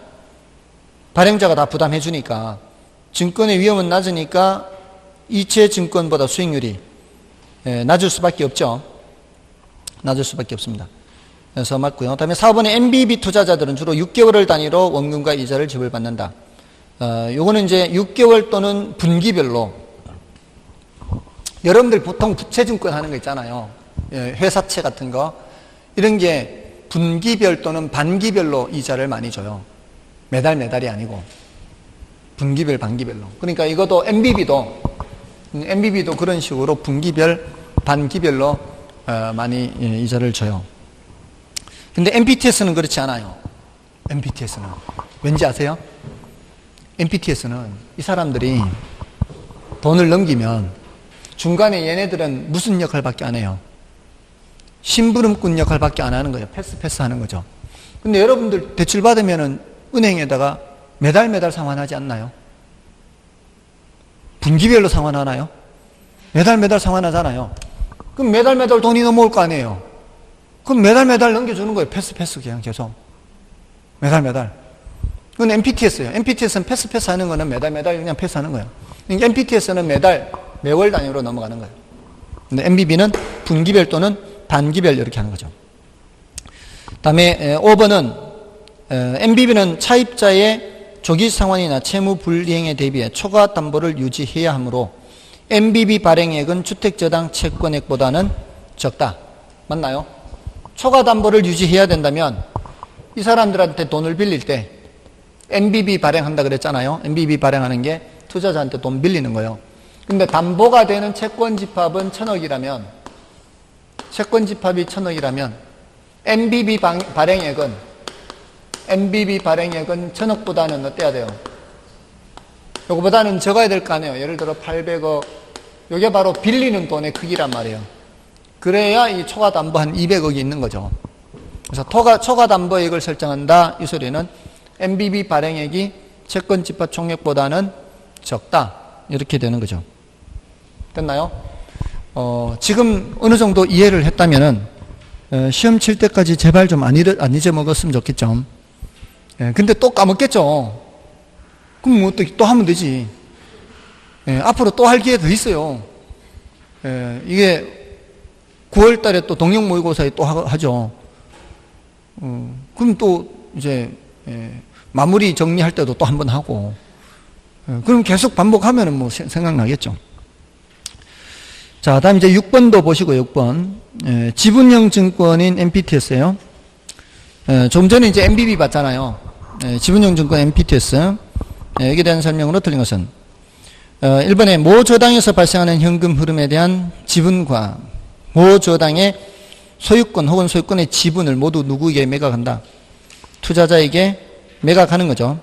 발행자가 다 부담해 주니까 증권의 위험은 낮으니까 이체 증권보다 수익률이 낮을 수밖에 없죠. 낮을 수밖에 없습니다. 그래서 맞고요. 다음에 4번의 MBB 투자자들은 주로 6개월을 단위로 원금과 이자를 지불받는다. 요거는 이제 6개월 또는 분기별로 여러분들 보통 부채증권 하는 거 있잖아요. 회사채 같은 거 이런 게 분기별 또는 반기별로 이자를 많이 줘요. 매달이 아니고 분기별, 반기별로. 그러니까 이것도 MBB도 그런 식으로 분기별, 반기별로 많이 이자를 줘요. 근데 MPTS는 그렇지 않아요. MPTS는 왠지 아세요? MPTS는 이 사람들이 돈을 넘기면 중간에 얘네들은 무슨 역할밖에 안 해요? 심부름꾼 역할밖에 안 하는 거예요. 패스 하는 거죠. 근데 여러분들 대출 받으면은 은행에다가 매달 상환하지 않나요? 분기별로 상환하나요? 매달 상환하잖아요. 그럼 매달 돈이 넘어올 거 아니에요? 그럼 매달 넘겨주는 거예요. 패스 그냥 계속. 매달. 그건 MPTS예요. MPTS는 패스 하는 거는 매달 그냥 패스하는 거예요. MPTS는 매월 단위로 넘어가는 거예요. 근데 MBB는 분기별 또는 반기별 이렇게 하는 거죠. 다음에 5번은 MBB는 차입자의 조기 상환이나 채무 불이행에 대비해 초과 담보를 유지해야 하므로 MBB 발행액은 주택저당 채권액보다는 적다. 맞나요? 초과 담보를 유지해야 된다면 이 사람들한테 돈을 빌릴 때 MBB 발행한다 그랬잖아요. MBB 발행하는 게 투자자한테 돈 빌리는 거예요. 근데 담보가 되는 채권 집합은 1,000억이라면 채권 집합이 1,000억이라면 MBB 발행액은 1,000억보다는 어때야 돼요? 요거보다는 적어야 될 거 아니에요. 예를 들어 800억. 요게 바로 빌리는 돈의 크기란 말이에요. 그래야 이 초과 담보 한 200억이 있는 거죠. 그래서 초과 담보액을 설정한다. 이 소리는 MBB 발행액이 채권 집합 총액보다는 적다. 이렇게 되는 거죠. 됐나요? 지금 어느 정도 이해를 했다면은 시험 칠 때까지 제발 좀 안 잊어먹었으면 좋겠죠. 근데 또 까먹겠죠. 그럼 뭐 또 하면 되지. 앞으로 또 할 기회 더 있어요. 이게 9월 달에 또 동영 모의고사에 또 하죠. 그럼 또 이제 마무리 정리할 때도 또 한 번 하고, 그럼 계속 반복하면은 뭐 생각나겠죠. 자, 다음 이제 6번도 보시고 6번. 지분형 증권인 MPTS예요. 좀 전에 이제 MBB 봤잖아요. 지분형 증권 MPTS. 여기에 대한 설명으로 틀린 것은 1번에 모 저당에서 발생하는 현금 흐름에 대한 지분과 모 저당의 소유권 혹은 소유권의 지분을 모두 누구에게 매각한다? 투자자에게 매각하는 거죠.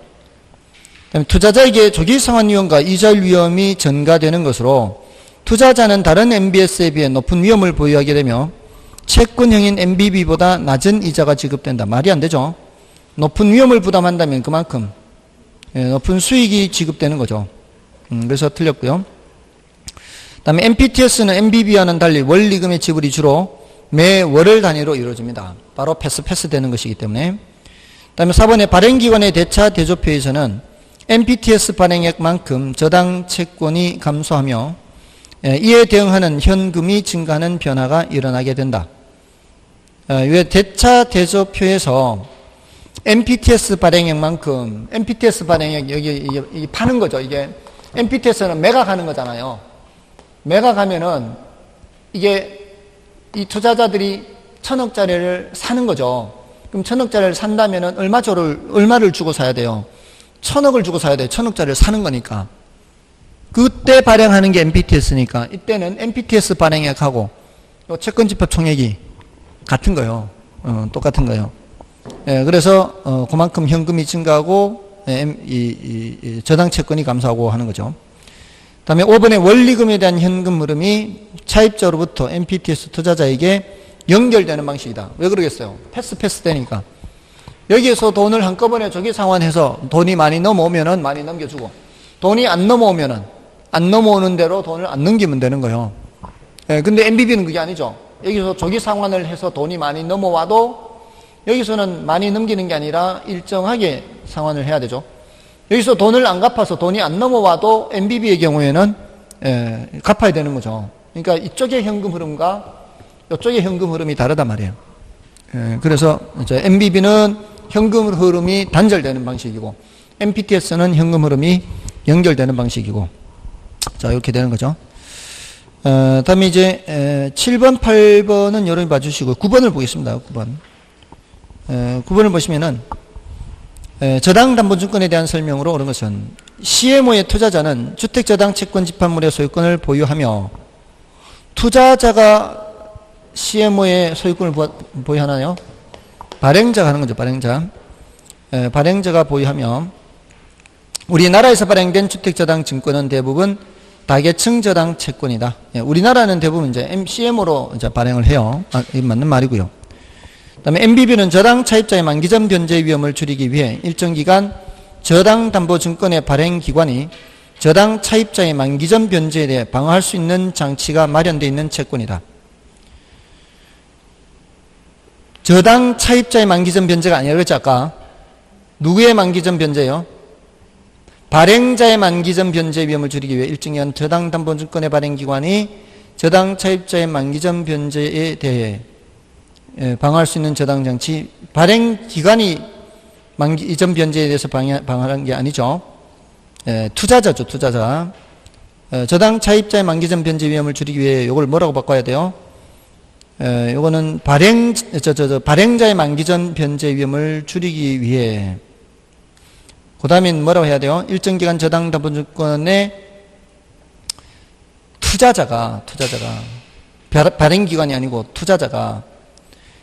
그다음에 투자자에게 조기상환 위험과 이자율 위험이 전가되는 것으로 투자자는 다른 MBS에 비해 높은 위험을 보유하게 되며 채권형인 MBB보다 낮은 이자가 지급된다. 말이 안 되죠. 높은 위험을 부담한다면 그만큼 높은 수익이 지급되는 거죠. 그래서 틀렸고요. 다음에 MPTS는 MBB와는 달리 원리금의 지불이 주로 매월을 단위로 이루어집니다. 바로 패스 되는 것이기 때문에. 다음에 4번에 발행기관의 대차 대조표에서는 MPTS 발행액만큼 저당 채권이 감소하며 이에 대응하는 현금이 증가하는 변화가 일어나게 된다. 왜 대차 대조표에서 MPTS 발행액만큼, MPTS 발행액 여기 파는 거죠. 이게 MPTS는 매각하는 거잖아요. 매각하면은 이게 이 투자자들이 1,000억짜리를 사는 거죠. 그럼 1,000억짜리를 산다면은 얼마를 주고 사야 돼요? 1,000억을 주고 사야 돼요. 1,000억짜리를 사는 거니까. 그때 발행하는 게 MPTS니까 이때는 MPTS 발행액하고 채권 집합 총액이 같은 거예요. 똑같은 거예요. 그래서 그만큼 현금이 증가하고 이 저당 채권이 감소하고 하는 거죠. 다음에 5번에 원리금에 대한 현금 흐름이 차입자로부터 MPTS 투자자에게 연결되는 방식이다. 왜 그러겠어요? 패스 되니까. 여기에서 돈을 한꺼번에 조기 상환해서 돈이 많이 넘어오면은 많이 넘겨주고, 돈이 안 넘어오면은 안 넘어오는 대로 돈을 안 넘기면 되는 거예요. 근데 MBB는 그게 아니죠. 여기서 조기 상환을 해서 돈이 많이 넘어와도 여기서는 많이 넘기는 게 아니라 일정하게 상환을 해야 되죠. 여기서 돈을 안 갚아서 돈이 안 넘어와도 MBB의 경우에는 갚아야 되는 거죠. 그러니까 이쪽의 현금 흐름과 이쪽의 현금 흐름이 다르단 말이에요. 그래서 이제 MBB는 현금 흐름이 단절되는 방식이고 MPTS는 현금 흐름이 연결되는 방식이고, 자 이렇게 되는 거죠. 다음에 이제 7번, 8번은 여러분이 봐주시고 9번을 보겠습니다. 9번. 9번을 보시면은 저당담보증권에 대한 설명으로 옳은 것은 CMO의 투자자는 주택저당 채권 집합물의 소유권을 보유하며, 투자자가 CMO의 소유권을 보유하나요? 발행자가 하는 거죠. 발행자가 보유하며, 우리나라에서 발행된 주택저당 증권은 대부분 다계층 저당 채권이다. 우리나라는 대부분 이제 CMO로 이제 발행을 해요. 이 맞는 말이고요. 그다음에 MBB는 저당 차입자의 만기전 변제 위험을 줄이기 위해 일정 기간 저당 담보 증권의 발행 기관이 저당 차입자의 만기전 변제에 대해 방어할 수 있는 장치가 마련되어 있는 채권이다. 저당 차입자의 만기전 변제가 아니라 그랬지 아까. 누구의 만기전 변제요? 발행자의 만기전 변제 위험을 줄이기 위해 일정 기간 저당 담보 증권의 발행 기관이 저당 차입자의 만기전 변제에 대해 방어할 수 있는 저당 장치, 발행 기관이 만기전 변제에 대해서 방어하는 게 아니죠. 투자자죠, 투자자. 저당 차입자의 만기전 변제 위험을 줄이기 위해 이걸 뭐라고 바꿔야 돼요? 요거는 발행자의 만기전 변제 위험을 줄이기 위해, 그 다음엔 뭐라고 해야 돼요? 일정 기간 저당 담보증권의 투자자가 발행 기관이 아니고 투자자가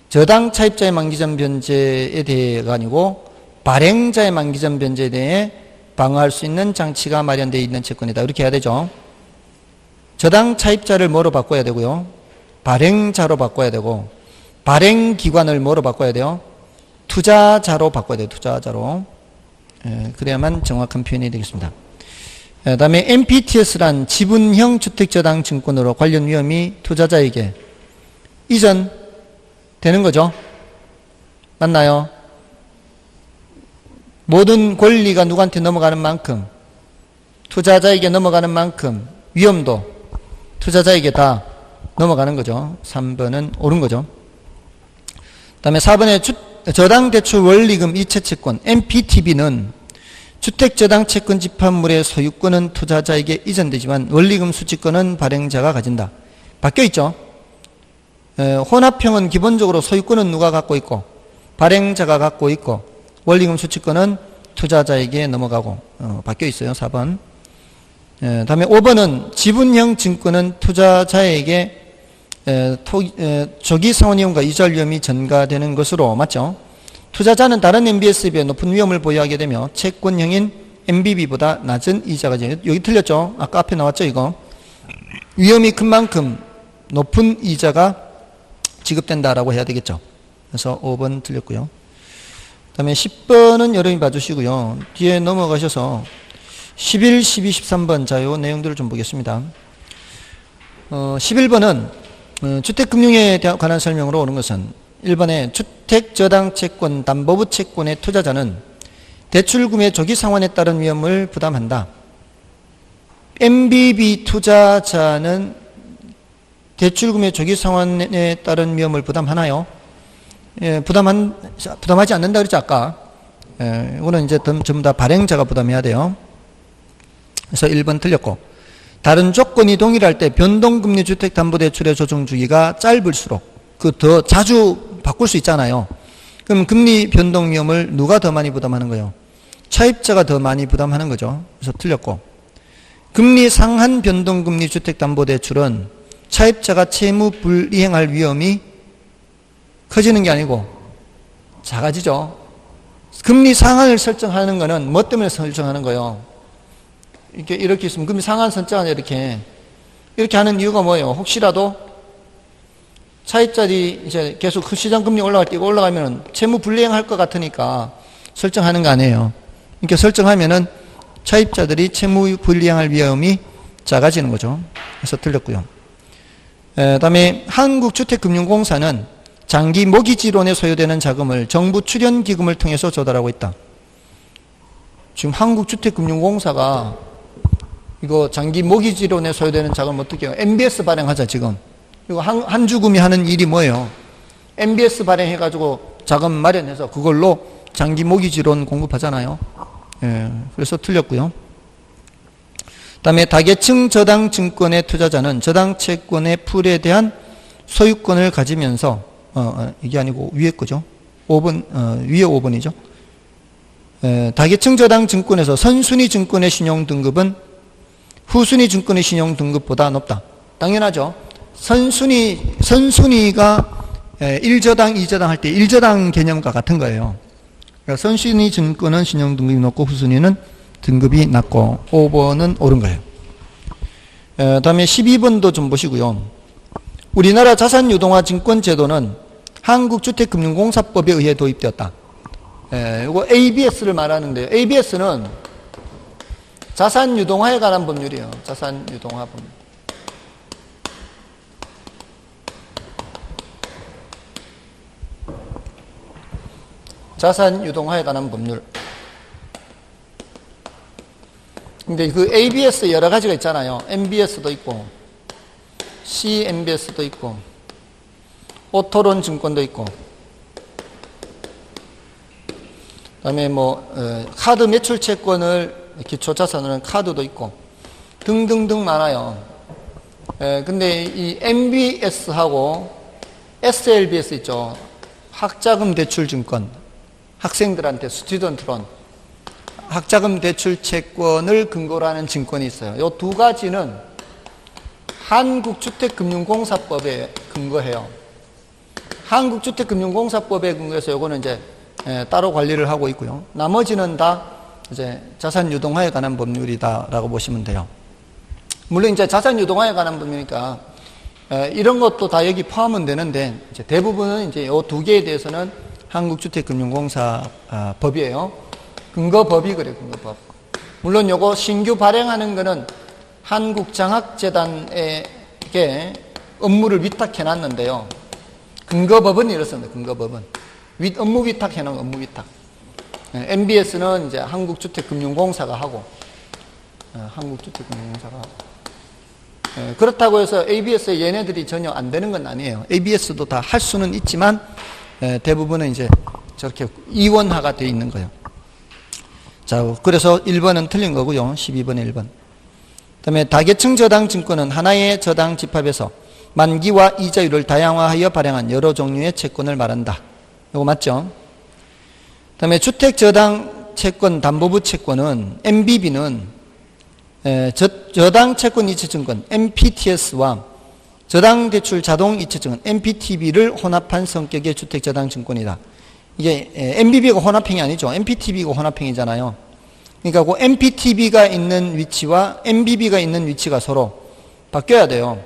저당 차입자의 만기전 변제에 대해가 아니고 발행자의 만기전 변제에 대해 방어할 수 있는 장치가 마련되어 있는 채권이다. 이렇게 해야 되죠. 저당 차입자를 뭐로 바꿔야 되고요? 발행자로 바꿔야 되고, 발행기관을 뭐로 바꿔야 돼요? 투자자로 바꿔야 돼요. 투자자로. 그래야만 정확한 표현이 되겠습니다. 다음에 MPTS란 지분형 주택저당 증권으로 관련 위험이 투자자에게 이전되는 거죠. 맞나요? 모든 권리가 누구한테 넘어가는 만큼, 투자자에게 넘어가는 만큼 위험도 투자자에게 다 넘어가는 거죠. 3번은 옳은 거죠. 그 다음에 4번에 저당대출 원리금 이체채권 MPTB는 주택저당채권 집합물의 소유권은 투자자에게 이전되지만 원리금 수취권은 발행자가 가진다. 바뀌어있죠. 혼합형은 기본적으로 소유권은 누가 갖고 있고 발행자가 갖고 있고 원리금 수취권은 투자자에게 넘어가고 바뀌어있어요. 4번. 다음에 5번은 지분형 증권은 투자자에게 조기상환위험과 이자율 위험이 전가되는 것으로 맞죠? 투자자는 다른 MBS에 비해 높은 위험을 보유하게 되며 채권형인 MBB보다 낮은 이자가 여기 틀렸죠? 아까 앞에 나왔죠 이거? 위험이 큰 만큼 높은 이자가 지급된다라고 해야 되겠죠? 그래서 5번 틀렸고요. 그 다음에 10번은 여러분이 봐주시고요. 뒤에 넘어가셔서 11, 12, 13번 자, 요 내용들을 좀 보겠습니다. 11번은 주택금융에 관한 설명으로 오는 것은 1번에 주택저당채권 담보부 채권의 투자자는 대출금의 조기상환에 따른 위험을 부담한다. MBB 투자자는 대출금의 조기상환에 따른 위험을 부담하나요? 부담하지 않는다 그랬죠 아까. 이거는 이제 전부 다 발행자가 부담해야 돼요. 그래서 1번 틀렸고, 다른 조건이 동일할 때 변동금리 주택담보대출의 조정 주기가 짧을수록 더 자주 바꿀 수 있잖아요. 그럼 금리 변동 위험을 누가 더 많이 부담하는 거예요? 차입자가 더 많이 부담하는 거죠. 그래서 틀렸고, 금리 상한 변동금리 주택담보대출은 차입자가 채무 불이행할 위험이 커지는 게 아니고 작아지죠. 금리 상한을 설정하는 거는 뭐 때문에 설정하는 거예요? 이렇게 있으면 금리 상한 설정을 이렇게 하는 이유가 뭐예요? 혹시라도 차입자들이 이제 계속 시장 금리 올라갈 때 올라가면 채무 불이행할 것 같으니까 설정하는 거 아니에요. 이렇게 설정하면은 차입자들이 채무 불이행할 위험이 작아지는 거죠. 그래서 틀렸고요. 그다음에 한국주택금융공사는 장기 모기지론에 소요되는 자금을 정부 출연기금을 통해서 조달하고 있다. 지금 한국주택금융공사가 이거 장기 모기지론에 소요되는 자금 어떻게 해요? MBS 발행하자 지금. 이거 한주금이 하는 일이 뭐예요? MBS 발행해가지고 자금 마련해서 그걸로 장기 모기지론 공급하잖아요. 그래서 틀렸고요. 그다음에 다계층 저당증권의 투자자는 저당채권의 풀에 대한 소유권을 가지면서 이게 아니고 위에 거죠. 5번 위에 5번이죠. 다계층 저당증권에서 선순위 증권의 신용등급은 후순위 증권의 신용등급보다 높다. 당연하죠. 선순위가 1저당, 2저당 할 때 1저당 개념과 같은 거예요. 그러니까 선순위 증권은 신용등급이 높고 후순위는 등급이 낮고 5번은 옳은 거예요. 다음에 12번도 좀 보시고요. 우리나라 자산유동화 증권제도는 한국주택금융공사법에 의해 도입되었다. 이거 ABS를 말하는데요. ABS는 자산유동화에 관한 법률이에요. 자산유동화 법률. 자산유동화에 관한 법률. 근데 그 ABS 여러 가지가 있잖아요. MBS도 있고, CMBS도 있고, 오토론 증권도 있고, 그 다음에 카드 매출 채권을 기초자산으로 하는 카드도 있고, 등등등 많아요. 근데 이 MBS하고 SLBS 있죠. 학자금 대출 증권. 학생들한테 스튜던트론. 학자금 대출 채권을 근거로 하는 증권이 있어요. 이 두 가지는 한국주택금융공사법에 근거해요. 한국주택금융공사법에 근거해서 요거는 이제 따로 관리를 하고 있고요. 나머지는 다 이제 자산유동화에 관한 법률이다라고 보시면 돼요. 물론 이제 자산유동화에 관한 법률이니까 이런 것도 다 여기 포함은 되는데 이제 대부분은 이제 요 두 개에 대해서는 한국주택금융공사 법이에요. 근거법이 그래, 근거법. 물론 요거 신규 발행하는 거는 한국장학재단에게 업무를 위탁해 놨는데요. 근거법은 이렇습니다. 근거법은 업무 위탁해 놓은 업무 위탁. MBS는 이제 한국주택금융공사가 하고, 한국주택금융공사가 하고. 그렇다고 해서 ABS에 얘네들이 전혀 안 되는 건 아니에요. ABS도 다 할 수는 있지만 대부분은 이제 저렇게 이원화가 되어 있는 거예요. 자, 그래서 1번은 틀린 거고요. 12번에 1번. 그다음에 다계층 저당 증권은 하나의 저당 집합에서 만기와 이자율을 다양화하여 발행한 여러 종류의 채권을 말한다. 이거 맞죠? 그다음에 주택 저당 채권 담보부 채권은 MBB는 저당 채권 이체증권 MPTS와 저당 대출 자동 이체증권 MPTB를 혼합한 성격의 주택 저당 증권이다. 이게 MBB가 혼합형이 아니죠. MPTB가 혼합형이잖아요. 그러니까 그 MPTB가 있는 위치와 MBB가 있는 위치가 서로 바뀌어야 돼요.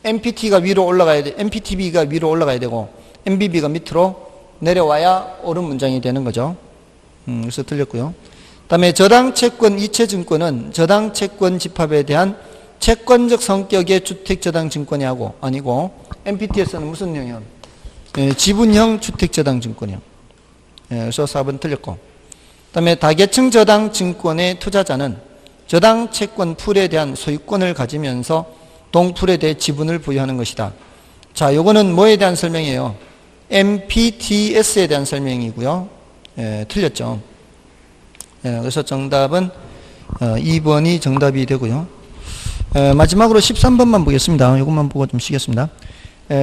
MPT가 위로 올라가야 돼. MPTB가 위로 올라가야 되고 MBB가 밑으로 내려와야 옳은 문장이 되는 거죠. 그래서 틀렸고요. 그다음에 저당 채권 이체증권은 저당 채권 집합에 대한 채권적 성격의 주택 저당 증권이 아니고 MPTS는 무슨 형이요? 지분형 주택 저당 증권이요. 그래서 4번 틀렸고. 그다음에 다계층 저당 증권의 투자자는 저당 채권 풀에 대한 소유권을 가지면서 동풀에 대해 지분을 부여하는 것이다. 자, 요거는 뭐에 대한 설명이에요? MPTS에 대한 설명이고요. 틀렸죠. 그래서 정답은 2번이 정답이 되고요. 마지막으로 13번만 보겠습니다. 이것만 보고 좀 쉬겠습니다.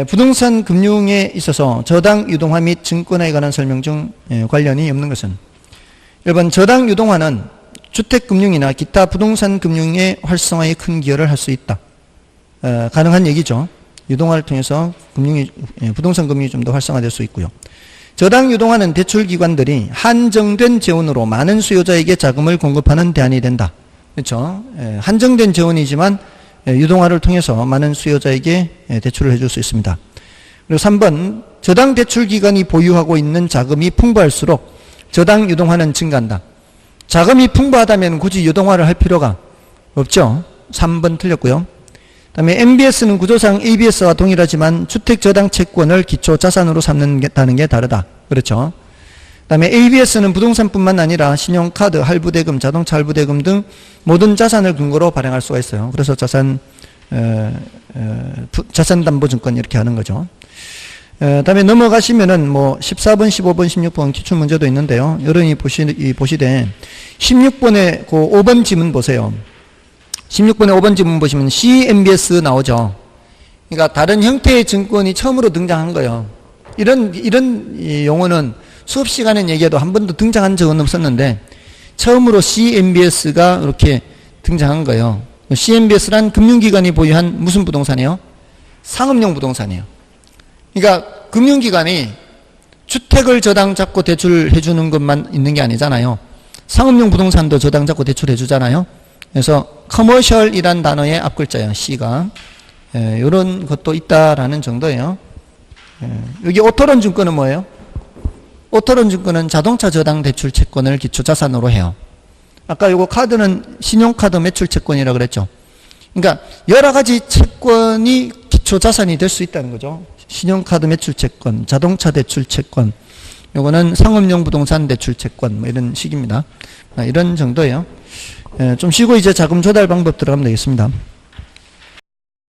부동산 금융에 있어서 저당 유동화 및 증권화에 관한 설명 중 관련이 없는 것은 1번 저당 유동화는 주택금융이나 기타 부동산 금융의 활성화에 큰 기여를 할 수 있다. 가능한 얘기죠. 유동화를 통해서 부동산 금융이 좀 더 활성화될 수 있고요. 저당 유동화는 대출기관들이 한정된 재원으로 많은 수요자에게 자금을 공급하는 대안이 된다. 그렇죠. 한정된 재원이지만 유동화를 통해서 많은 수요자에게 대출을 해줄 수 있습니다. 그리고 3번 저당 대출기관이 보유하고 있는 자금이 풍부할수록 저당 유동화는 증가한다. 자금이 풍부하다면 굳이 유동화를 할 필요가 없죠. 3번 틀렸고요. 그 다음에 MBS는 구조상 ABS와 동일하지만 주택 저당 채권을 기초 자산으로 삼는다는 게 다르다. 그렇죠. 그 다음에 ABS는 부동산뿐만 아니라 신용카드, 할부대금, 자동차 할부대금 등 모든 자산을 근거로 발행할 수가 있어요. 그래서 자산담보증권 이렇게 하는 거죠. 다음에 넘어가시면은 뭐 14번, 15번, 16번 기출 문제도 있는데요. 여러분이 보시되 16번에 그 5번 지문 보세요. 16번에 5번 지문 보시면 CMBS 나오죠. 그러니까 다른 형태의 증권이 처음으로 등장한 거예요. 이런 용어는 수업 시간에 얘기해도 한 번도 등장한 적은 없었는데 처음으로 CMBS가 이렇게 등장한 거예요. CMBS란 금융기관이 보유한 무슨 부동산이에요? 상업용 부동산이에요. 그러니까 금융기관이 주택을 저당 잡고 대출해 주는 것만 있는 게 아니잖아요. 상업용 부동산도 저당 잡고 대출해 주잖아요. 그래서 커머셜이란 단어의 앞글자예요. C가. 이런 것도 있다라는 정도예요. 여기 오토론 증권은 뭐예요? 오토론 증권은 자동차 저당 대출 채권을 기초 자산으로 해요. 아까 요거 카드는 신용카드 매출 채권이라고 그랬죠. 그러니까 여러 가지 채권이 기초 자산이 될 수 있다는 거죠. 신용카드 매출 채권, 자동차 대출 채권, 요거는 상업용 부동산 대출 채권 뭐 이런 식입니다. 이런 정도예요. 좀 쉬고 이제 자금 조달 방법 들어가면 되겠습니다.